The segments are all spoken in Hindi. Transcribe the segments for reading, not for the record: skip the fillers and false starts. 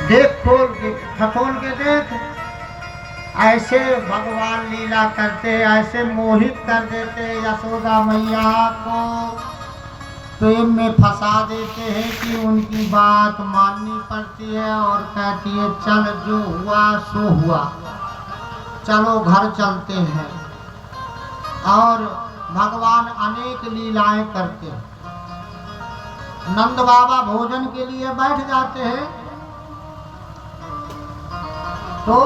देख खोल के खटोल के देख। ऐसे भगवान लीला करते, ऐसे मोहित कर देते यशोदा मैया को, प्रेम में फंसा देते हैं कि उनकी बात माननी पड़ती है और कहती है चल जो हुआ सो हुआ, चलो घर चलते हैं। और भगवान अनेक लीलाएं करते हैं। नंद बाबा भोजन के लिए बैठ जाते हैं तो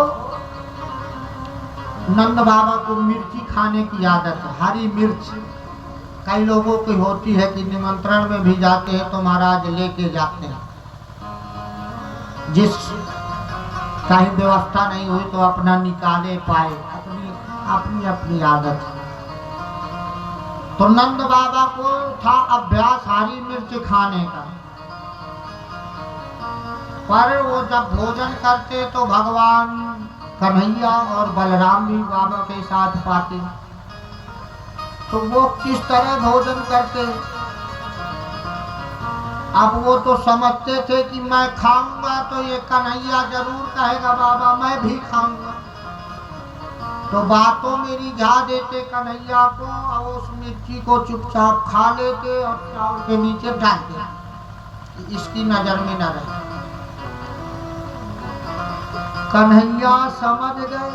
नंद बाबा को मिर्ची खाने की आदत है, हरी मिर्च। कई लोगों की होती है कि निमंत्रण में भी जाते हैं तो महाराज लेके जाते हैं, जिस कहीं व्यवस्था नहीं हुई तो अपना निकाले पाए, अपनी अपनी अपनी आदत है। तो नंद बाबा को था अभ्यास हरी मिर्च खाने का, पर वो जब भोजन करते तो भगवान कन्हैया और बलराम भी बाबा के साथ पाते, तो वो किस तरह भोजन करते। अब वो तो समझते थे कि मैं खाऊंगा तो ये कन्हैया जरूर कहेगा बाबा मैं भी खाऊंगा, तो बातों में रिझा देते कन्हैया को और उस मिर्ची को चुपचाप खा लेते और चावल के नीचे डाल देते, इसकी नजर में न रहे। कन्हैया समझ गए,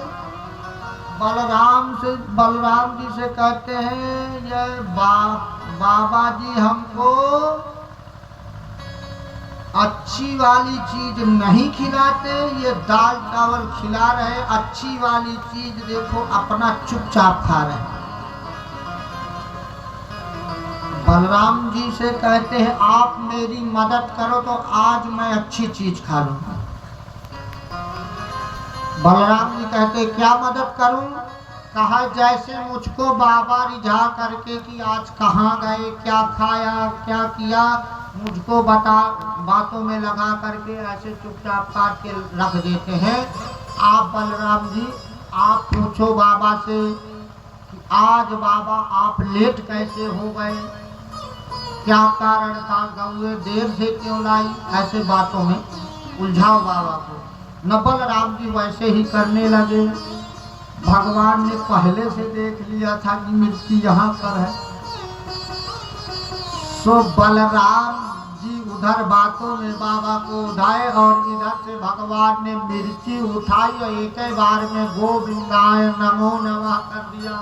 बलराम जी से कहते हैं ये बाबा जी हमको अच्छी वाली चीज नहीं खिलाते, ये दाल चावल खिला रहे, अच्छी वाली चीज देखो अपना चुपचाप खा रहे। बलराम जी से कहते हैं आप मेरी मदद करो तो आज मैं अच्छी चीज खा लूंगा। बलराम जी कहते क्या मदद करूं? कहा जैसे मुझको बाबा रिझा करके कि आज कहाँ गए, क्या खाया, क्या किया, मुझको बता, बातों में लगा करके ऐसे चुपचाप काट के रख देते हैं। आप बलराम जी आप पूछो बाबा से कि आज बाबा आप लेट कैसे हो गए, क्या कारण था, गौए देर से क्यों लाई, ऐसे बातों में उलझाओ बाबा को। न बलराम जी वैसे ही करने लगे। भगवान ने पहले से देख लिया था कि मिर्ची यहाँ पर है, सो बलराम जी उधर बातों में बाबा को उठाए और इधर से भगवान ने मिर्ची उठाई और एक ही बार में गोविंदाय नमो नमः कर दिया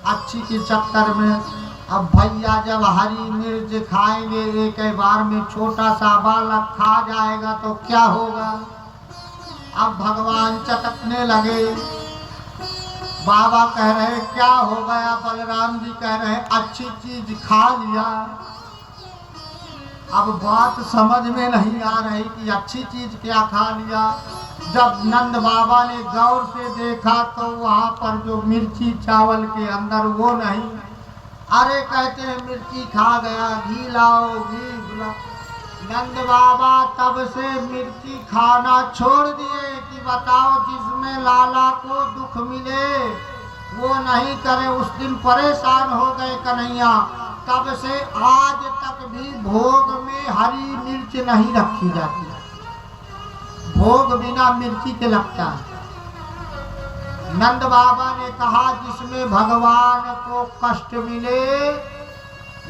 अच्छी के चक्कर में। अब भैया जब हरी मिर्च खाएंगे एक ही बार में, छोटा सा बालक खा जाएगा तो क्या होगा। अब भगवान चटकने लगे, बाबा कह रहे क्या हो गया, बलराम जी कह रहे अच्छी चीज खा लिया। अब बात समझ में नहीं आ रही कि अच्छी चीज क्या खा लिया। जब नंद बाबा ने गौर से देखा तो वहाँ पर जो मिर्ची चावल के अंदर वो नहीं। अरे कहते हैं मिर्ची खा गया, घी लाओ, घी लाओ। नंद बाबा तब से मिर्ची खाना छोड़ दिए कि बताओ जिसमें लाला को दुख मिले वो नहीं करे। उस दिन परेशान हो गए कन्हैया, तब से आज तक भी भोग में हरी मिर्च नहीं रखी जाती, भोग बिना मिर्ची के लगता है। नंद बाबा ने कहा जिसमें भगवान को कष्ट मिले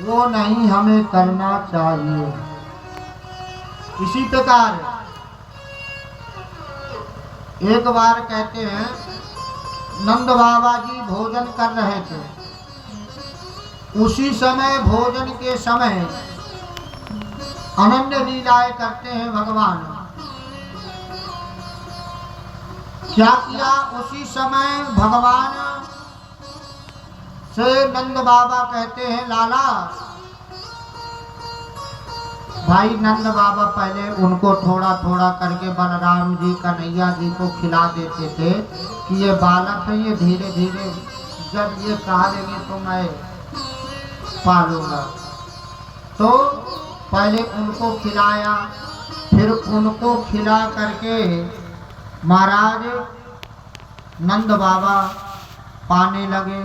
वो नहीं हमें करना चाहिए। इसी प्रकार एक बार कहते हैं नंद बाबा जी भोजन कर रहे थे, उसी समय भोजन के समय अनन्य लीलाएं करते हैं भगवान। क्या किया, उसी समय भगवान से नंद बाबा कहते हैं लाला। भाई नंद बाबा पहले उनको थोड़ा थोड़ा करके बलराम जी कन्हैया जी को खिला देते थे कि ये बालक है, ये धीरे धीरे जब ये खा लेंगे तो मैं पालूंगा। तो पहले उनको खिलाया, फिर उनको खिला करके महाराज नंद बाबा पाने लगे,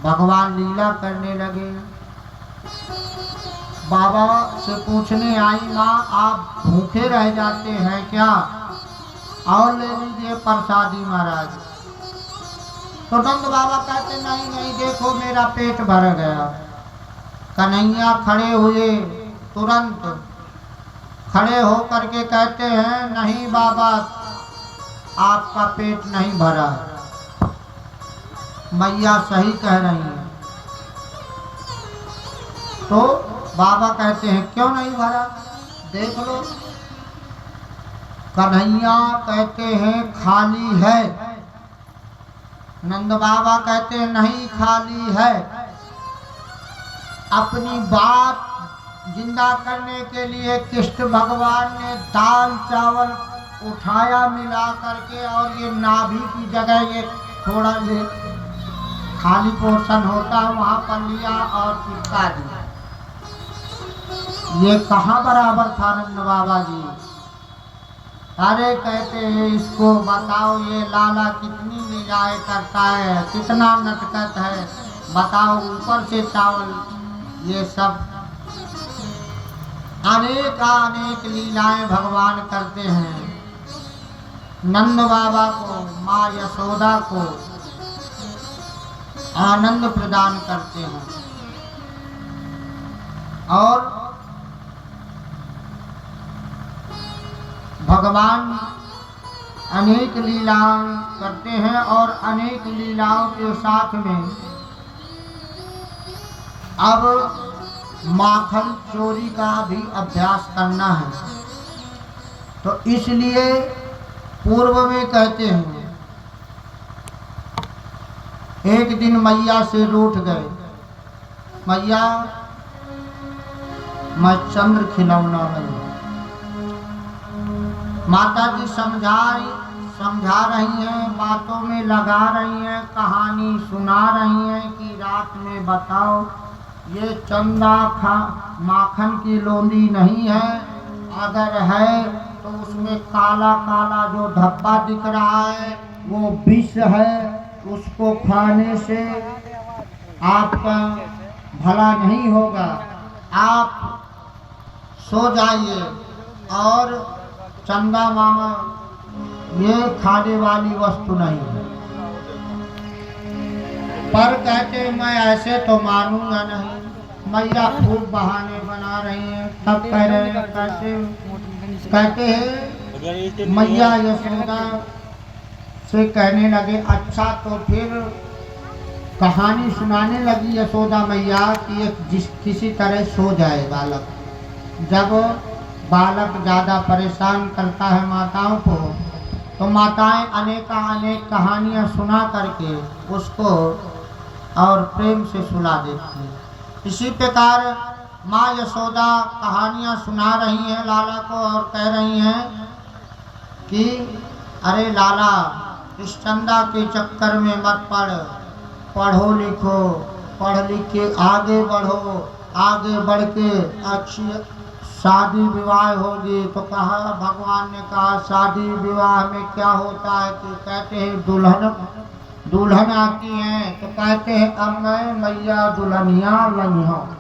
भगवान लीला करने लगे। बाबा से पूछने आई माँ आप भूखे रह जाते हैं क्या? और ले लीजिए प्रसादी महाराज। तो नंद बाबा कहते नहीं नहीं, देखो मेरा पेट भर गया। कन्हैया खड़े हुए, तुरंत खड़े हो करके कहते हैं नहीं बाबा, आपका पेट नहीं भरा। मैया सही कह रही हैं। तो बाबा कहते हैं क्यों नहीं भरा, देख लो। कन्हैया कहते हैं खाली है। नंद बाबा कहते हैं नहीं खाली है। अपनी बात जिंदा करने के लिए कृष्ण भगवान ने दाल चावल उठाया मिला करके, और ये नाभि की जगह ये थोड़ा ये खाली पोर्शन होता है वहां पर लिया और चिपका दिया। ये कहाँ बराबर था नंद बाबा जी। अरे कहते हैं इसको बताओ ये लाला कितनी लीलाएं करता है, कितना नटखट है, बताओ। ऊपर से चावल, ये सब अनेक लीलाएं भगवान करते हैं। नंद बाबा को, माँ यशोदा को आनंद प्रदान करते हैं। और भगवान अनेक लीलाएं करते हैं, और अनेक लीलाओं के साथ में अब माखन चोरी का भी अभ्यास करना है। तो इसलिए पूर्व में कहते हैं एक दिन मैया से रूठ गए, मैया मैं चंद्र खिलौना नहीं। माता जी समझा रही हैं, बातों में लगा रही हैं, कहानी सुना रही हैं कि रात में बताओ ये चंदा माखन की लोंदी नहीं है, अगर है तो उसमें काला काला जो धब्बा दिख रहा है वो विष है, उसको खाने से आपका भला नहीं होगा, आप सो जाइए। और चंदा मामा ये खाने वाली वस्तु नहीं है। पर कहते मैं ऐसे तो मानूंगा नहीं। मैया खूब बहाने बना रही हैं, तब कह रहे हैं कहते हैं मैया यशोदा से कहने लगे अच्छा तो फिर कहानी सुनाने लगी यशोदा मैया कि किसी तरह सो जाए बालक। जब बालक ज़्यादा परेशान करता है माताओं को, तो माताएं अनेक कहानियाँ सुना करके उसको और प्रेम से सुला देती हैं। इसी प्रकार माँ यशोदा कहानियाँ सुना रही हैं लाला को, और कह रही हैं कि अरे लाला इस चंदा के चक्कर में मत पड़, पढ़ो लिखो, पढ़ लिख के आगे बढ़ो, आगे बढ़ के अच्छी शादी विवाह होगी। तो कहा भगवान ने कहा शादी विवाह में क्या होता है कि कहते हैं दुल्हन आती है, तो कहते हैं अब मैं मैया दुल्हनिया बनी हूँ।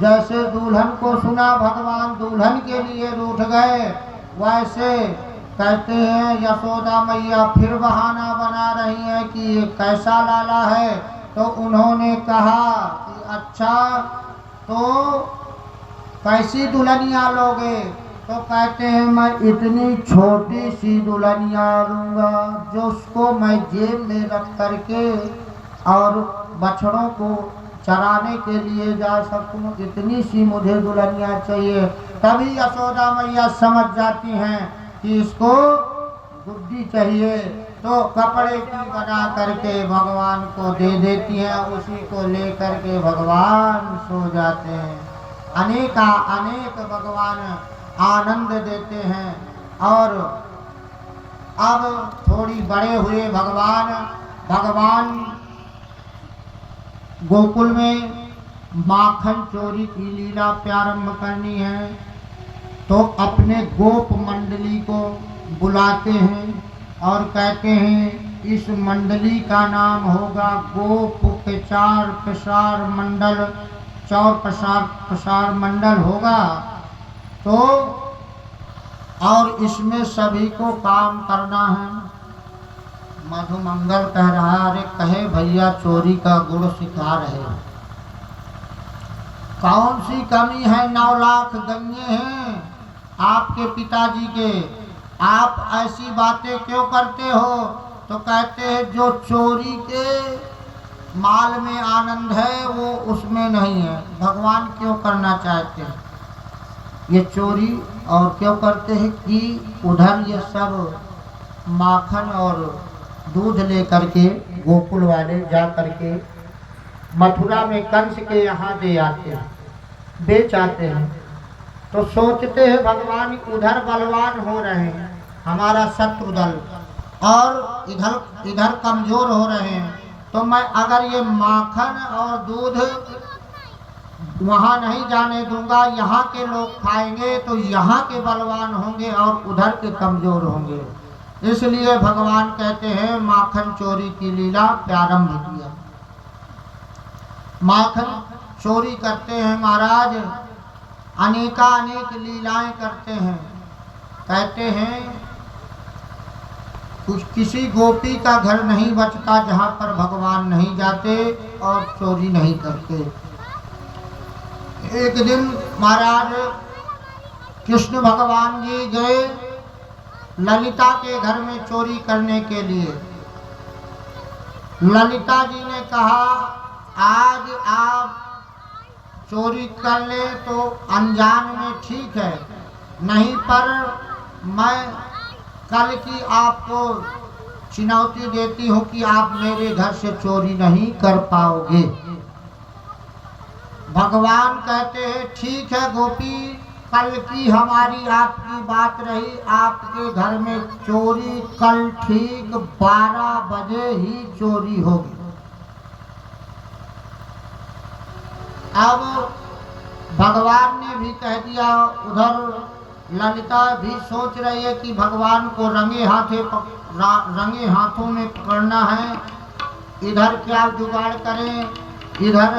जैसे दुल्हन को सुना भगवान दुल्हन के लिए रूठ गए, वैसे कहते हैं यशोदा मैया फिर बहाना बना रही हैं कि ये कैसा लाला है। तो उन्होंने कहा कि अच्छा तो कैसी दुल्हनिया लोगे। तो कहते हैं मैं इतनी छोटी सी दुल्हनिया लूँगा जो उसको मैं जेब में रख करके और बछड़ों को चराने के लिए जा सकूँ, इतनी सी मुझे दुल्हनिया चाहिए। तभी यशोदा मैया समझ जाती हैं कि इसको गुड्डी चाहिए, तो कपड़े की बना करके भगवान को दे देती हैं, उसी को ले करके भगवान सो जाते हैं। अनेक भगवान आनंद देते हैं। और अब थोड़ी बड़े हुए भगवान गोकुल में माखन चोरी की लीला प्रारंभ करनी है, तो अपने गोप मंडली को बुलाते हैं और कहते हैं इस मंडली का नाम होगा गोप प्रचार प्रसार मंडल, चौर प्रसार प्रसार मंडल होगा। तो और इसमें सभी को काम करना है। मधुमंगल कह रहा है, अरे कहे भैया चोरी का गुण सिखा रहे, कौन सी कमी है, 9 लाख गन्ने हैं आपके पिताजी के, आप ऐसी बातें क्यों करते हो? तो कहते हैं जो चोरी के माल में आनंद है वो उसमें नहीं है। भगवान क्यों करना चाहते हैं ये चोरी, और क्यों करते हैं कि उधर ये सब माखन और दूध लेकर के गोकुल वाले जा करके मथुरा में कंस के यहाँ दे आते हैं, बेच आते हैं। तो सोचते हैं भगवान उधर बलवान हो रहे हैं हमारा शत्रु दल, और इधर कमजोर हो रहे हैं, तो मैं अगर ये माखन और दूध वहाँ नहीं जाने दूंगा, यहाँ के लोग खाएंगे तो यहाँ के बलवान होंगे और उधर के कमजोर होंगे। इसलिए भगवान कहते हैं माखन चोरी की लीला प्रारंभ किया। माखन चोरी करते हैं महाराज, अनेक लीलाएं करते हैं। कहते हैं कुछ किसी गोपी का घर नहीं बचता जहाँ पर भगवान नहीं जाते और चोरी नहीं करते। एक दिन महाराज कृष्ण भगवान जी गए ललिता के घर में चोरी करने के लिए। ललिता जी ने कहा आज आप चोरी कर ले तो अनजान में ठीक है, नहीं पर मैं कल की आपको चुनौती देती हूँ कि आप मेरे घर से चोरी नहीं कर पाओगे। भगवान कहते हैं ठीक है गोपी, कल की हमारी आपकी बात रही, आपके घर में चोरी कल ठीक 12 बजे ही चोरी होगी। अब भगवान ने भी कह दिया, उधर ललिता भी सोच रही है कि भगवान को रंगे हाथों में पकड़ना है, इधर क्या जुगाड़ करें। इधर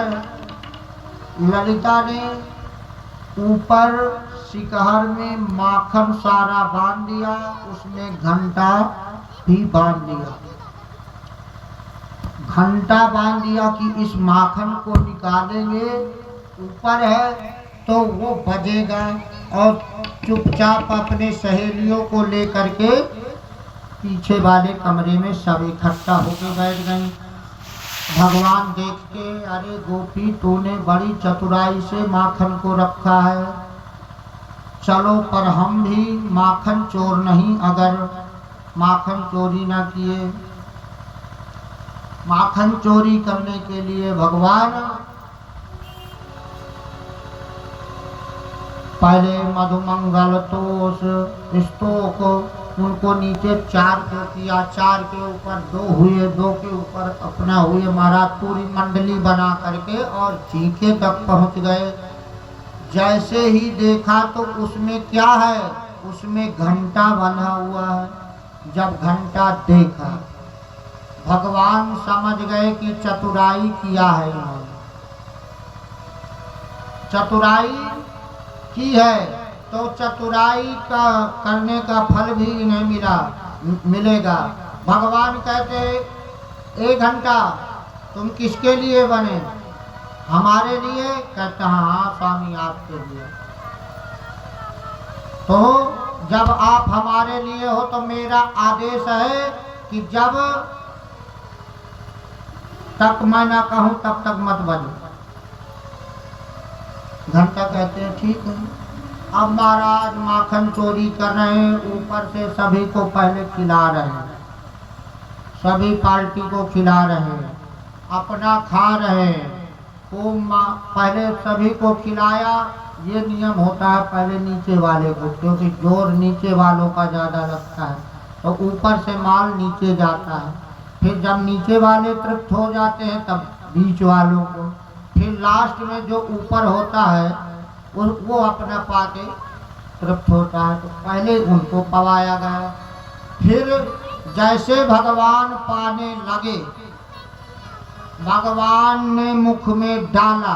ललिता ने ऊपर शिखर में माखन सारा बांध दिया, उसमें घंटा भी बांध दिया। घंटा बांध दिया कि इस माखन को निकालेंगे, ऊपर है तो वो बजेगा, और चुपचाप अपने सहेलियों को लेकर के पीछे वाले कमरे में सब इकट्ठा होकर बैठ गए। भगवान देख के, अरे गोपी तूने बड़ी चतुराई से माखन को रखा है, चलो पर हम भी माखन चोर नहीं, अगर माखन चोरी ना किए। माखन चोरी करने के लिए भगवान पहले मधुमंगल तोष स्तोक उनको नीचे 4 को किया, 4 के ऊपर 2 हुए, 2 के ऊपर अपना हुए, महाराज पूरी मंडली बना करके और चीखे तक पहुंच गए। जैसे ही देखा तो उसमें क्या है, उसमें घंटा बंधा हुआ है। जब घंटा देखा भगवान समझ गए कि चतुराई किया है इन्होंने, चतुराई की है, तो चतुराई का करने का फल भी इन्हें मिलेगा। भगवान कहते 1 घंटा तुम किसके लिए बने, हमारे लिए? कहते हाँ स्वामी आपके लिए। तो जब आप हमारे लिए हो तो मेरा आदेश है कि जब तक मैं ना कहूं तब तक मत बजो। घंटा कहते हैं ठीक है। अब महाराज माखन चोरी कर रहे हैं, ऊपर से सभी को पहले खिला रहे हैं, सभी पार्टी को खिला रहे हैं, अपना खा रहे हैं। पहले सभी को खिलाया, ये नियम होता है पहले नीचे वाले को, क्योंकि जोर नीचे वालों का ज़्यादा लगता है, तो ऊपर से माल नीचे जाता है। फिर जब नीचे वाले तृप्त हो जाते हैं तब बीच वालों को, फिर लास्ट में जो ऊपर होता है वो अपना पाके तृप्त होता है, तो पहले उनको पवाया गया। फिर जैसे भगवान पाने लगे, भगवान ने मुख में डाला,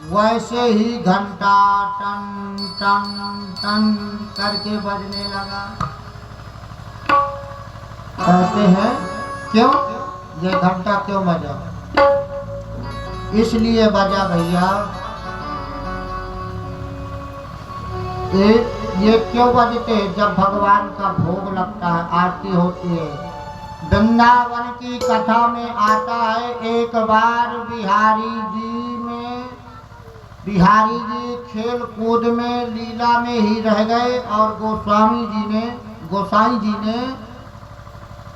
वैसे ही घंटा टन टन टन करके बजने लगा। कहते हैं क्यों ये घंटा क्यों बजा? इसलिए बजा भैया, ये क्यों बजते? जब भगवान का भोग लगता है, आरती होती है। वृंदावन की कथा में आता है, एक बार बिहारी जी खेल कूद में लीला में ही रह गए और गोसाई जी ने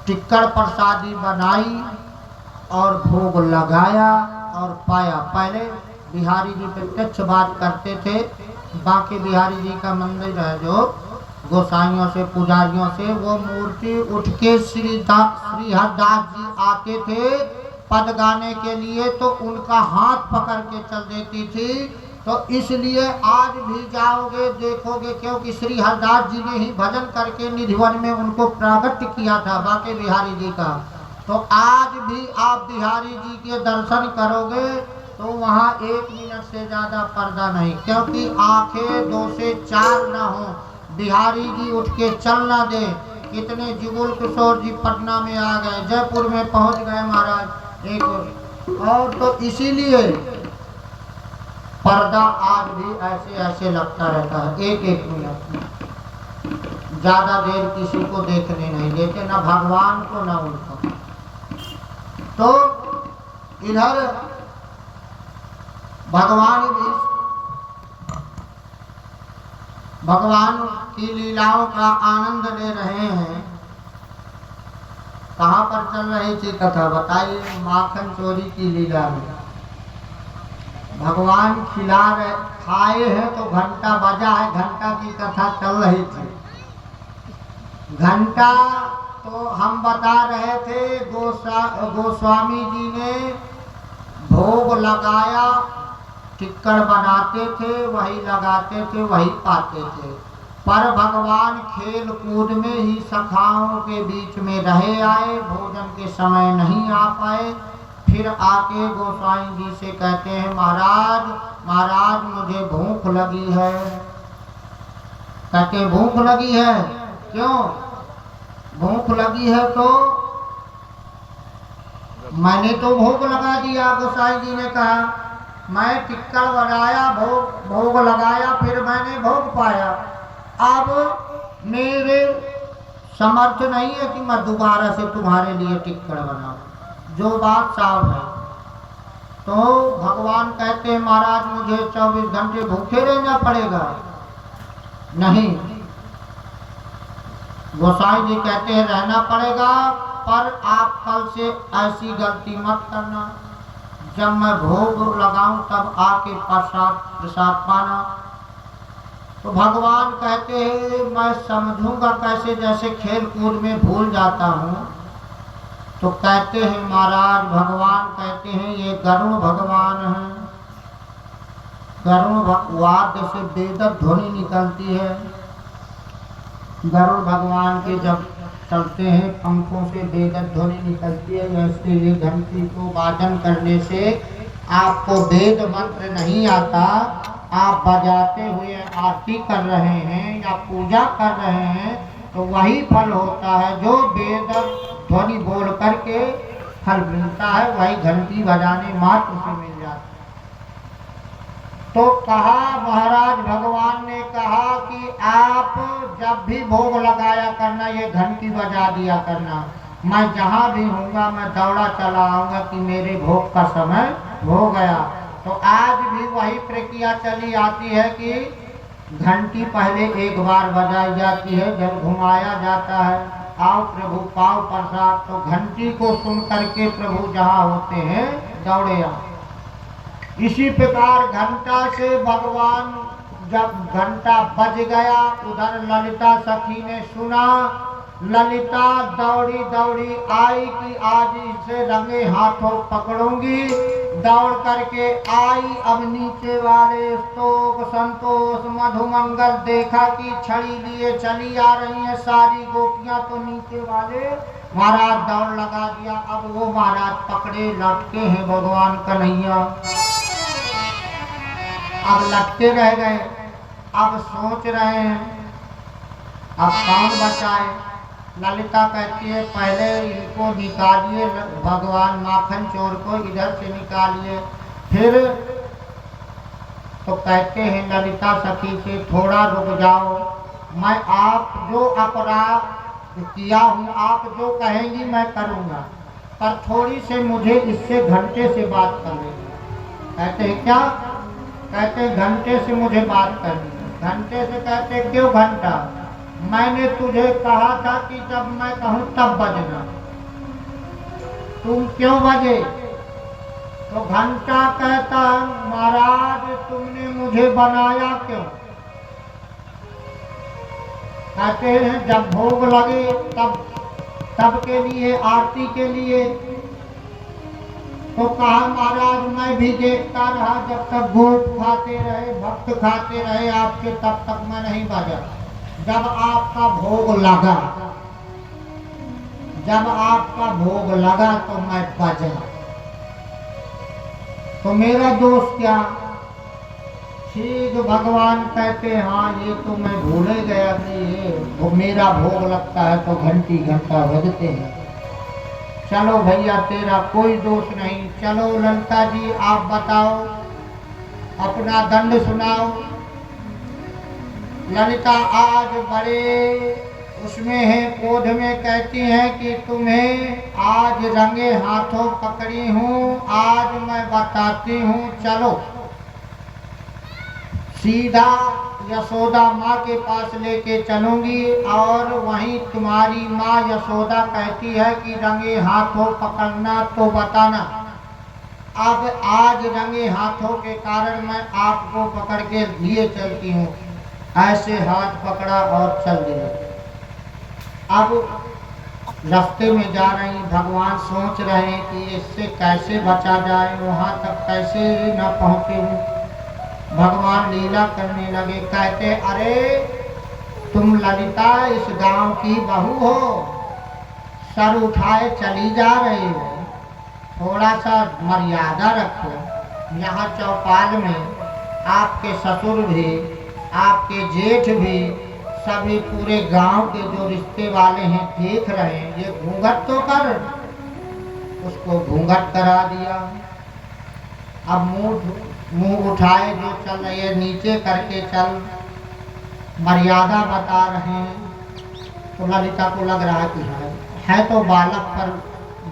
टिक्कड़ प्रसादी बनाई और भोग लगाया और पाया। पहले बिहारी जी प्रत्यक्ष बात करते थे। बाकी बिहारी जी का मंदिर है जो गोसाइयों से पुजारियों से, वो मूर्ति उठ के श्री हरदास जी आते थे पद गाने के लिए तो उनका हाथ पकड़ के चल देती थी। तो इसलिए आज भी जाओगे देखोगे, क्योंकि श्री हरदास जी ने ही भजन करके निधिवन में उनको प्रागट्य किया था बाके बिहारी जी का। तो आज भी आप बिहारी जी के दर्शन करोगे तो वहाँ 1 मिनट से ज़्यादा पर्दा नहीं, क्योंकि आंखें 2 से 4 ना हो। बिहारी जी उठ के चल ना दे। कितने जुगुल किशोर जी पटना में आ गए, जयपुर में पहुँच गए महाराज एक और। तो इसीलिए पर्दा आज भी ऐसे ऐसे लगता रहता है 1-1 मिनट में। ज़्यादा देर किसी को देखने नहीं देते, ना भगवान को ना उनको। तो इधर भगवान की लीलाओं का आनंद ले रहे हैं। कहाँ पर चल रही थी कथा बताइए? माखन चोरी की लीला में भगवान खाए हैं तो घंटा बजा है, घंटा की कथा चल रही थी। घंटा तो हम बता रहे थे, गोस्वामी जी ने भोग लगाया, टिक्कड़ बनाते थे, वही लगाते थे, वही पाते थे। पर भगवान खेल कूद में ही सखाओं के बीच में रहे आए, भोजन के समय नहीं आ पाए। फिर आके गोसाई जी से कहते हैं, महाराज मुझे भूख लगी है। कहते भूख लगी है? क्यों भूख लगी है? तो मैंने तो भोग लगा दिया। गोसाई जी ने कहा, मैं टिक्कड़ बनाया, भोग लगाया, फिर मैंने भोग पाया। अब मेरे समर्थ नहीं है कि मैं दोबारा से तुम्हारे लिए टिक्कड़ बनाऊं। जो बात साफ है। तो भगवान कहते हैं, महाराज मुझे 24 घंटे भूखे रहना पड़ेगा? नहीं। गोसाई जी कहते हैं रहना पड़ेगा, पर आप कल से ऐसी गलती मत करना, जब मैं भोग लगाऊं तब आके प्रसाद पाना। तो भगवान कहते हैं, मैं समझूंगा कैसे, जैसे खेल कूद में भूल जाता हूँ। तो कहते हैं महाराज, भगवान कहते हैं ये गरुड़ भगवान हैं। गरुड़ वाद्य से बेदक ध्वनि निकलती है। गरुड़ भगवान के जब चलते हैं पंखों से बेदक ध्वनि निकलती है। वैसे ये घंटी को वादन करने से आपको वेद मंत्र नहीं आता, आप बजाते हुए आरती कर रहे हैं या पूजा कर रहे हैं तो वही फल होता है जो वेद ध्वनि बोल करके फल मिलता है, वही घंटी बजाने मात्र से मिल जाता है। तो कहा महाराज, भगवान ने कहा कि आप जब भी भोग लगाया करना, ये घंटी बजा दिया करना। मैं जहाँ भी हूँगा मैं दौड़ा चला आऊँगा कि मेरे भोग का समय हो गया। तो आज भी वही प्रक्रिया चली आती है कि घंटी पहले एक बार बजाई जाती है, जब घुमाया जाता है, आओ प्रभु पाओ प्रसाद, तो घंटी को सुन करके प्रभु जहाँ होते हैं दौड़े आओ। इसी प्रकार घंटा से भगवान, जब घंटा बज गया उधर ललिता सखी ने सुना। ललिता दौड़ी दौड़ी आई कि आज इसे रंगे हाथों पकड़ूंगी। दौड़ करके आई, अब नीचे वाले स्तोक संतोष मधुमंगल देखा कि छड़ी लिए चली आ रही है सारी गोपियां, तो नीचे वाले महाराज दौड़ लगा दिया। अब वो महाराज पकड़े लटके हैं भगवान कन्हैया। अब लटके रह गए। अब सोच रहे हैं अब कौन बचाए। ललिता कहती है पहले इनको निकालिए, भगवान माखन चोर को इधर से निकालिए। फिर तो कहते हैं ललिता सखी से थोड़ा रुक जाओ, मैं आप जो अपराध किया हूँ आप जो कहेंगी मैं करूँगा, पर थोड़ी से मुझे इससे घंटे से बात करनी है। कहते हैं क्या? कहते घंटे से मुझे बात करनी है। घंटे से? कहते क्यों घंटा? मैंने तुझे कहा था कि जब मैं कहूँ तब बजना, तुम क्यों बजे? तो घंटा कहता महाराज तुमने मुझे बनाया क्यों? कहते हैं जब भोग लगे तब के लिए, आरती के लिए। तो कहा महाराज मैं भी देखता रहा जब तक गोप खाते रहे, भक्त खाते रहे आपके, तब तक मैं नहीं बजा। जब आपका भोग लगा, जब आपका भोग लगा तो मैं बजा। तो मेरा दोष क्या? ठीक भगवान कहते हाँ ये तो मैं भूल ही गया कि ये वो मेरा भोग लगता है तो घंटी घंटा बजते हैं। चलो भैया तेरा कोई दोष नहीं, चलो ललिता जी आप बताओ, अपना दंड सुनाओ। ललिता आज बड़े उसमें है, क्रोध में कहती हैं कि तुम्हें आज रंगे हाथों पकड़ी हूँ, आज मैं बताती हूँ। चलो सीधा यशोदा माँ के पास लेके चलूंगी और वहीं तुम्हारी माँ यशोदा कहती है कि रंगे हाथों पकड़ना तो बताना। अब आज रंगे हाथों के कारण मैं आपको पकड़ के लिए चलती हूँ। ऐसे हाथ पकड़ा और चल दिए। अब रास्ते में जा रही, भगवान सोच रहे हैं कि इससे कैसे बचा जाए, वहाँ तक कैसे न पहुँचे हूँ। भगवान लीला करने लगे, कहते अरे तुम ललिता इस गांव की बहू हो, सर उठाए चली जा रही हो, थोड़ा सा मर्यादा रखो। यहाँ चौपाल में आपके ससुर भी, आपके जेठ भी, सभी पूरे गांव के जो रिश्ते वाले हैं देख रहे हैं, ये घूंघट तो कर। उसको घूंघट करा दिया। अब मुंह उठाए जो चल रही है, नीचे करके चल, मर्यादा बता रहे हैं। तो ललिता को लग रहा है तो बालक पर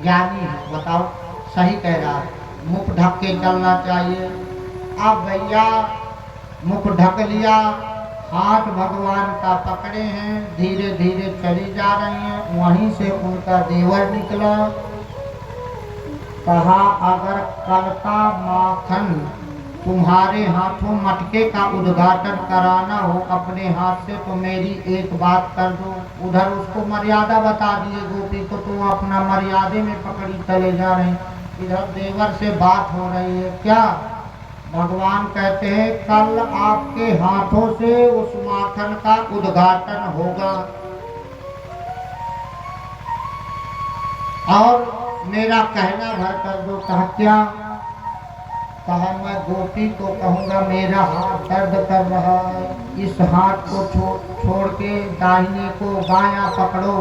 ज्ञानी है, बताओ सही कह रहा है, मुख ढक के चलना चाहिए। अब भैया मुख ढक लिया, हाथ भगवान का पकड़े हैं, धीरे धीरे चली जा रही हैं। वहीं से उनका देवर निकला, कहा अगर कल का माखन तुम्हारे हाथों मटके का उद्घाटन कराना हो अपने हाथ से तो मेरी एक बात कर दो। उधर उसको मर्यादा बता दिए गोपी को, तो वो अपना मर्यादे में पकड़ी चले जा रहे हैं। इधर देवर से बात हो रही है। क्या? भगवान कहते हैं कल आपके हाथों से उस माखन का उद्घाटन होगा और मेरा कहना भर कर दो। कहा क्या? कहा मैं गोपी को कहूँगा मेरा हाथ दर्द कर रहा है, इस हाथ को छोड़ के दाहिने को बायां पकड़ो,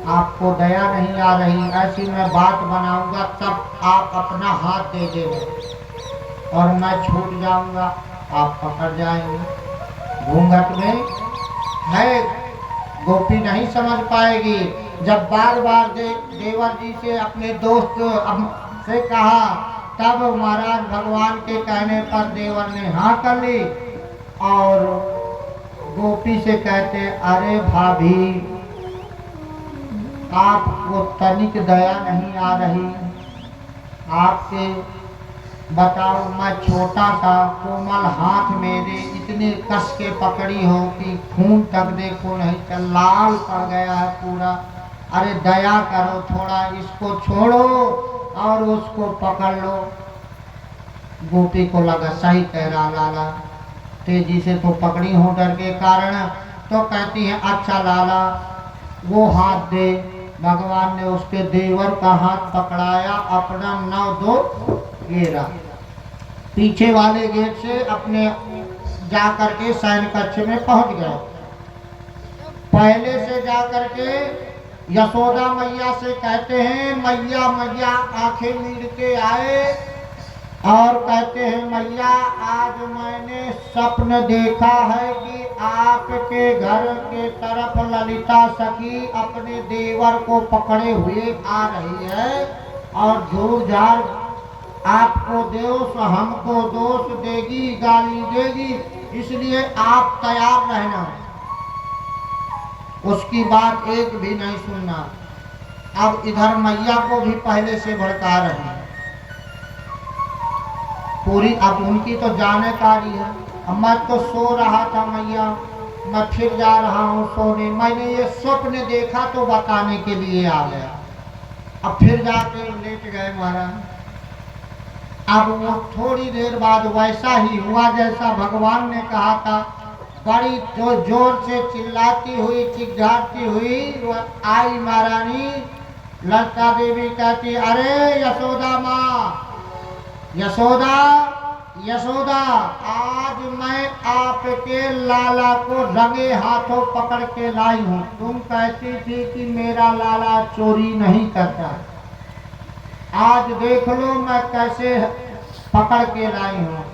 आपको दया नहीं आ रही, ऐसी मैं बात बनाऊंगा, तब आप अपना हाथ दे देना और मैं छूट जाऊंगा, आप पकड़ जाएंगे। घूंघट में है, गोपी नहीं समझ पाएगी। जब बार बार देवर जी से अपने दोस्त से कहा, तब महाराज भगवान के कहने पर देवर ने हाँ कर ली और गोपी से कहते अरे भाभी आपको तनिक दया नहीं आ रही, आपसे बताओ मैं छोटा सा कोमल हाथ मेरे इतने कस के पकड़ी हो कि खून तक देखो नहीं चल, लाल पड़ गया है पूरा। अरे दया करो, थोड़ा इसको छोड़ो और उसको पकड़ लो। गोपी को लगा सही कह रहा लाला, तेजी से तो पकड़ी हूँ डर के कारण। तो कहती है अच्छा लाला वो हाथ दे। भगवान ने उसके देवर का हाथ पकड़ाया, अपना 9 2 ये रहा। पीछे वाले गेट से अपने जा करके शयन कक्ष में पहुंच गए। पहले से जा करके यशोदा मैया से कहते हैं मैया मैया आंखें मीड़ के आए और कहते हैं मैया आज मैंने स्वप्न देखा है कि आपके घर के तरफ ललिता सखी अपने देवर को पकड़े हुए आ रही है और झूठ झाड़ आपको दोष हमको दोष देगी, गाली देगी, इसलिए आप तैयार रहना, उसकी बात एक भी नहीं सुनना। अब इधर मैया को भी पहले से भड़का रहे हैं पूरी। अब उनकी तो जानकारी है। अब मैं तो सो रहा था मैया, मैं फिर जा रहा हूँ सोने, मैंने ये स्वप्न देखा तो बताने के लिए आ गया। अब फिर जाके लेट गए महाराज। अब वो थोड़ी देर बाद वैसा ही हुआ जैसा भगवान ने कहा था। बड़ी जो जोर से चिल्लाती हुई चिल्लाती हुई वो आई महारानी। ललिता देवी कहती अरे यशोदा माँ, यशोदा यशोदा, आज मैं आपके लाला को रंगे हाथों पकड़ के लाई हूँ। तुम कहती थी कि मेरा लाला चोरी नहीं करता, आज देख लो मैं कैसे पकड़ के लाई हूँ।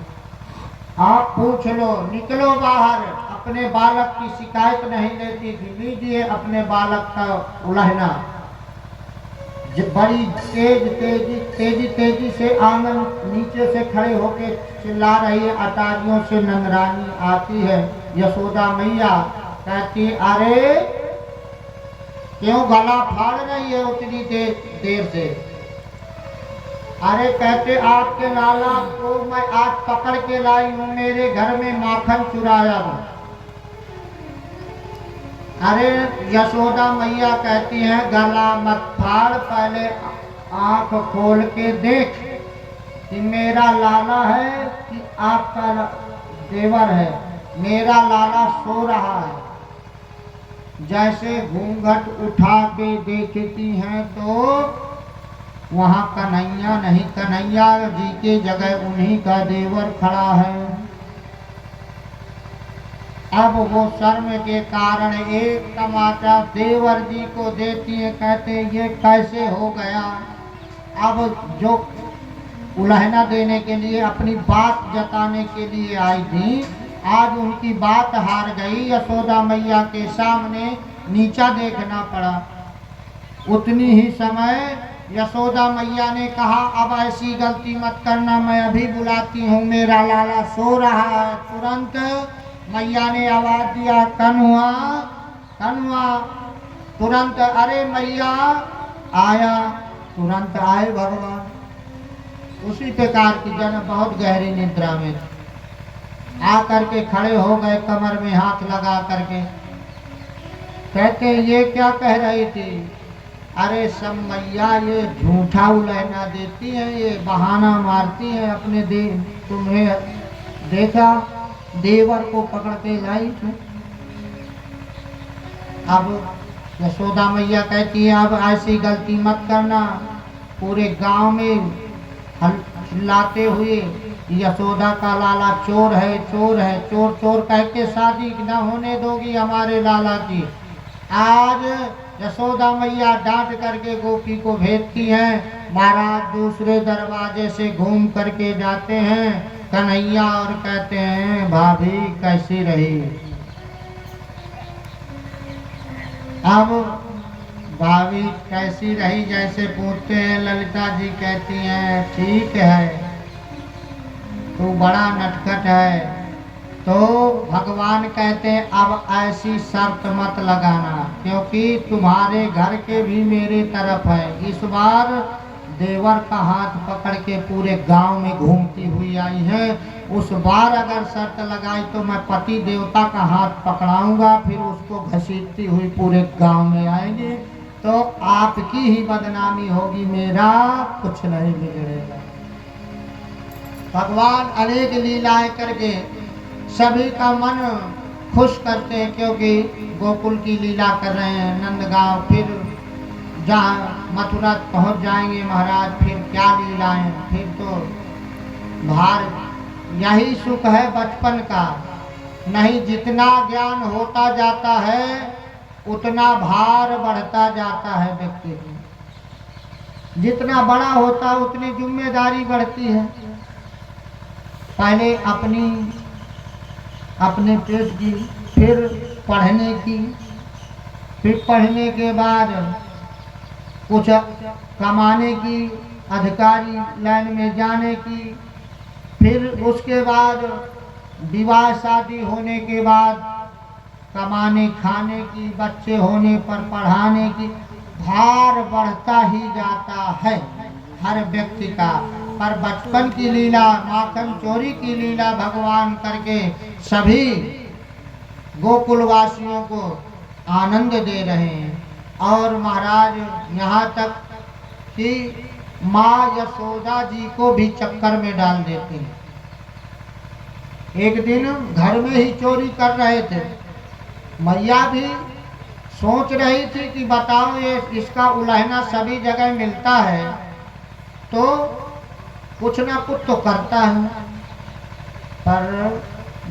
आप पूछ लो, निकलो बाहर। अपने बालक की शिकायत नहीं लेती थी, लीजिए अपने बालक का उलहना। बड़ी तेजी से आंगन नीचे से खड़े होके चिल्ला रही है। अटारियों से नंदरानी आती है यशोदा मैया, कहती अरे क्यों गला फाड़ रही है उतनी देर से? अरे कहते आपके लाला को मैं आज पकड़ के लाई हूँ, मेरे घर में माखन चुराया हूँ। अरे यशोदा मैया कहती हैं गला मत फाड़, पहले आंख खोल के देख कि मेरा लाला है कि आपका देवर है। मेरा लाला सो रहा है। जैसे घूंघट उठा के देखती हैं तो वहाँ कन्हैया नहीं, कन्हैया जी के जगह उन्हीं का देवर खड़ा है। अब वो शर्म के कारण एक टमाटर देवर जी को देती है, कहते ये कैसे हो गया। अब जो उलहना देने के लिए अपनी बात जताने के लिए आई थी, आज उनकी बात हार गई। यशोदा मैया के सामने नीचा देखना पड़ा। उतनी ही समय यशोदा मैया ने कहा अब ऐसी गलती मत करना, मैं अभी बुलाती हूँ, मेरा लाला सो रहा है। तुरंत मैया ने आवाज दिया कन्हुआ कन्हुआ। तुरंत अरे मैया आया, तुरंत आए भगवान। उसी प्रकार की जन बहुत गहरी निद्रा में आ करके खड़े हो गए, कमर में हाथ लगा करके। कहते ये क्या कह रही थी? अरे सब मैया ये झूठा उलहना देती है, ये बहाना मारती है अपने तुम्हें देखा देवर को पकड़ के लाई थी। अब यशोदा मैया कहती है अब ऐसी गलती मत करना। पूरे गांव में चिल्लाते हुए यशोदा का लाला चोर है, चोर है, चोर चोर कह के शादी न होने दोगी हमारे लाला की। आज यशोदा मैया डांट करके गोपी को भेजती हैं। महाराज दूसरे दरवाजे से घूम करके जाते हैं कन्हैया और कहते हैं भाभी कैसी रही? अब भाभी कैसी रही जैसे पूछते हैं, ललिता जी कहती हैं ठीक है, तू बड़ा नटखट है। तो भगवान कहते हैं अब ऐसी शर्त मत लगाना, क्योंकि तुम्हारे घर के भी मेरे तरफ है। इस बार देवर का हाथ पकड़ के पूरे गांव में घूमती हुई आई है। उस बार अगर शर्त लगाई तो मैं पति देवता का हाथ पकड़ाऊंगा, फिर उसको घसीटती हुई पूरे गांव में आएगी, तो आपकी ही बदनामी होगी, मेरा कुछ नहीं बिगड़ेगा। भगवान अनेक लीलाएं करके सभी का मन खुश करते हैं, क्योंकि गोकुल की लीला कर रहे हैं। नंदगांव फिर जहाँ मथुरा पहुँच जाएंगे महाराज, फिर क्या लीलाएं, फिर तो भार यही सुख है बचपन का। नहीं, जितना ज्ञान होता जाता है उतना भार बढ़ता जाता है व्यक्ति को। जितना बड़ा होता है उतनी जिम्मेदारी बढ़ती है। पहले अपने पेट की, फिर पढ़ने की, फिर पढ़ने के बाद कुछ कमाने की, अधिकारी लाइन में जाने की, फिर उसके बाद विवाह शादी होने के बाद कमाने खाने की, बच्चे होने पर पढ़ाने की, भार बढ़ता ही जाता है हर व्यक्ति का। पर बचपन की लीला, माखन चोरी की लीला भगवान करके सभी गोकुलवासियों को आनंद दे रहे हैं। और महाराज यहाँ तक कि माँ यशोदा जी को भी चक्कर में डाल देते हैं। एक दिन घर में ही चोरी कर रहे थे, मैया भी सोच रही थी कि बताओ ये इसका उलहना सभी जगह मिलता है तो कुछ ना कुछ तो करता है। पर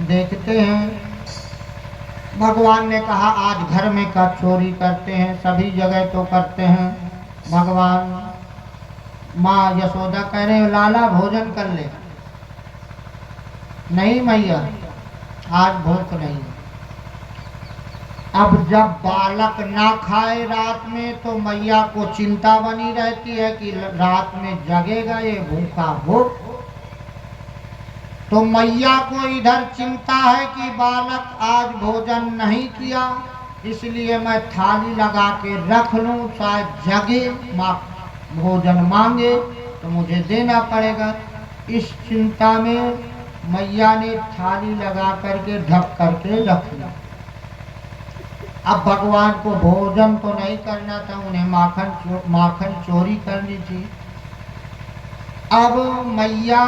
देखते हैं भगवान ने कहा आज घर में का चोरी करते हैं, सभी जगह तो करते हैं। भगवान माँ यशोदा कह रहे लाला भोजन कर ले। नहीं मैया, आज भूख नहीं। अब जब बालक ना खाए रात में तो मैया को चिंता बनी रहती है कि रात में जगेगा ये भूखा हो। तो मैया को इधर चिंता है कि बालक आज भोजन नहीं किया, इसलिए मैं थाली लगा के रख लूं, शायद जगे भोजन मांगे तो मुझे देना पड़ेगा। इस चिंता में मैया ने थाली लगा करके ढक करके रख लिया। अब भगवान को भोजन तो नहीं करना था, उन्हें माखन चोरी करनी थी। अब मैया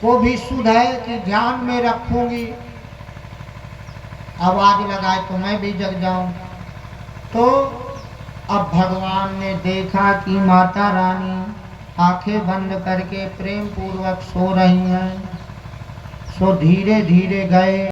को भी सुध है कि ध्यान में रखूंगी, आवाज लगाए तो मैं भी जग जाऊं। तो अब भगवान ने देखा कि माता रानी आंखें बंद करके प्रेम पूर्वक सो रही हैं, सो धीरे धीरे गए